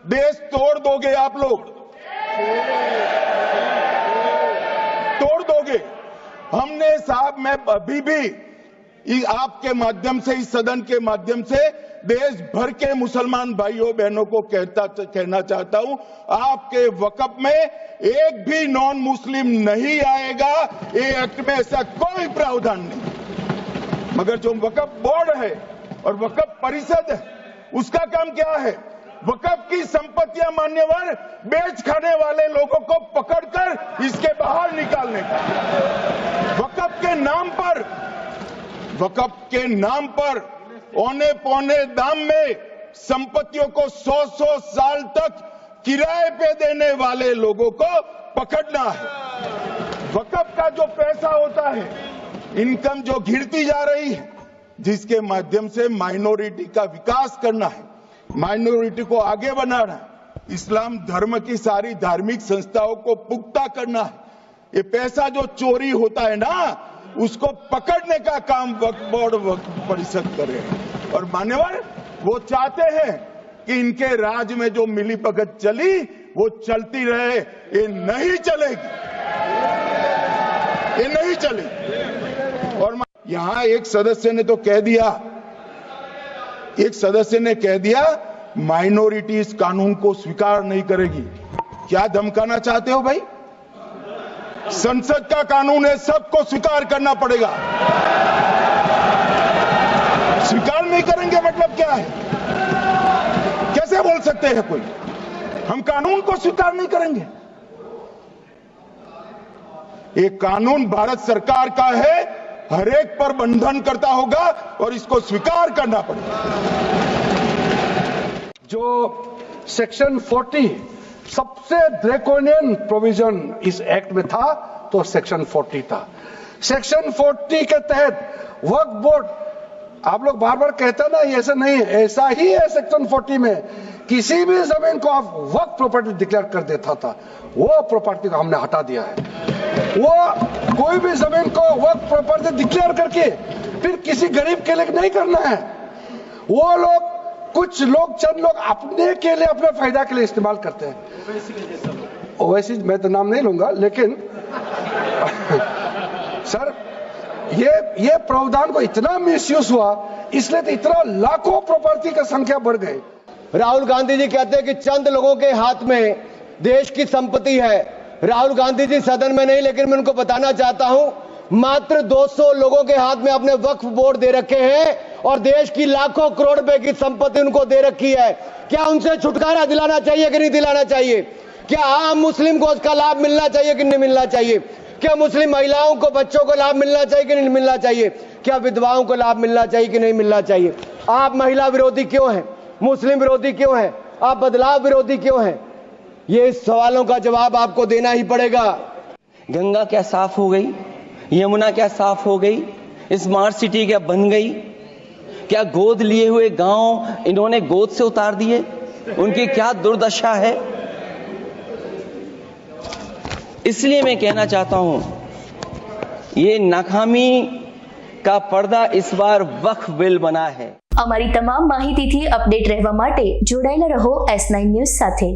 देश तोड़ दोगे आप लोग, तोड़ दोगे। हमने साहब, मैं अभी भी आपके माध्यम से, इस सदन के माध्यम से देश भर के मुसलमान भाइयों बहनों को कहना चाहता हूं, आपके वक्फ में एक भी नॉन मुस्लिम नहीं आएगा। ये एक्ट में ऐसा कोई प्रावधान नहीं। मगर जो वक्फ बोर्ड है और वक्फ परिषद है, उसका काम क्या है? वक्फ की संपत्तियां मान्यवर बेच खाने वाले लोगों को पकड़कर इसके बाहर निकालने का। वक्फ के नाम पर औने पौने दाम में संपत्तियों को 100 साल तक किराए पे देने वाले लोगों को पकड़ना है। वक्फ का जो पैसा होता है, इनकम जो गिरती जा रही है, जिसके माध्यम से माइनॉरिटी का विकास करना है, माइनॉरिटी को आगे बढ़ाना है, इस्लाम धर्म की सारी धार्मिक संस्थाओं को पुख्ता करना है। ये पैसा जो चोरी होता है ना, उसको पकड़ने का काम वक्फ बोर्ड, वक्फ परिषद करे। और मान्यवर वो चाहते हैं कि इनके राज में जो मिलीभगत चली वो चलती रहे। ये नहीं चलेगी, ये नहीं चलेगी। और यहां एक सदस्य ने तो कह दिया, एक सदस्य ने कह दिया माइनॉरिटी इस कानून को स्वीकार नहीं करेगी। क्या धमकाना चाहते हो भाई? संसद का कानून है, सबको स्वीकार करना पड़ेगा। स्वीकार नहीं करेंगे मतलब क्या है? कैसे बोल सकते हैं कोई? हम कानून को स्वीकार नहीं करेंगे। ये कानून भारत सरकार का है, हर एक पर बंधन करता होगा और इसको स्वीकार करना पड़ेगा। जो सेक्शन 40 सबसे ड्रैकोनियन प्रोविजन इस एक्ट में था, तो सेक्शन 40 था। सेक्शन 40 के तहत वक्फ बोर्ड, आप लोग बार बार कहते हैं ना, ऐसा नहीं है, ऐसा ही है। सेक्शन 40 में किसी भी जमीन को आप वक्फ प्रॉपर्टी डिक्लेयर कर देता था, वो प्रॉपर्टी को हमने हटा दिया है। वो कोई भी जमीन को वक्फ प्रॉपर्टी डिक्लेयर करके फिर किसी गरीब के लिए नहीं करना है। वो लोग, कुछ लोग, चंद लोग अपने के लिए, अपने फायदा के लिए इस्तेमाल करते हैं। ओवैसी मैं तो नाम नहीं लूंगा, लेकिन सर ये प्रावधान को इतना मिसयूज हुआ, इसलिए तो इतना लाखों प्रॉपर्टी का संख्या बढ़ गई। राहुल गांधी जी कहते हैं कि चंद लोगों के हाथ में देश की संपत्ति है। राहुल गांधी जी सदन में नहीं, लेकिन मैं उनको बताना चाहता हूं, मात्र 200 लोगों के हाथ में अपने वक्फ बोर्ड दे रखे हैं और देश की लाखों करोड़ रुपए की संपत्ति उनको दे रखी है। क्या उनसे छुटकारा दिलाना चाहिए कि नहीं दिलाना चाहिए? क्या आम मुस्लिम को उसका लाभ मिलना चाहिए कि नहीं मिलना चाहिए? क्या मुस्लिम महिलाओं को, बच्चों को लाभ मिलना चाहिए कि नहीं मिलना चाहिए? क्या विधवाओं को लाभ मिलना चाहिए कि नहीं मिलना चाहिए? आप महिला विरोधी क्यों हैं? मुस्लिम विरोधी क्यों हैं? आप बदलाव विरोधी क्यों हैं? ये सवालों का जवाब आपको देना ही पड़ेगा। गंगा क्या साफ हो गई? यमुना क्या साफ हो गई? स्मार्ट सिटी क्या बन गई? क्या गोद लिए हुए गांव इन्होंने गोद से उतार दिए? उनकी क्या दुर्दशा है? इसलिए मैं कहना चाहता हूं, ये नाकामी का पर्दा इस बार वक्फ बिल बना है। અમારી તમામ માહિતીથી અપડેટ રહેવા માટે જોડાયેલા રહો S9 ન્યૂઝ સાથે।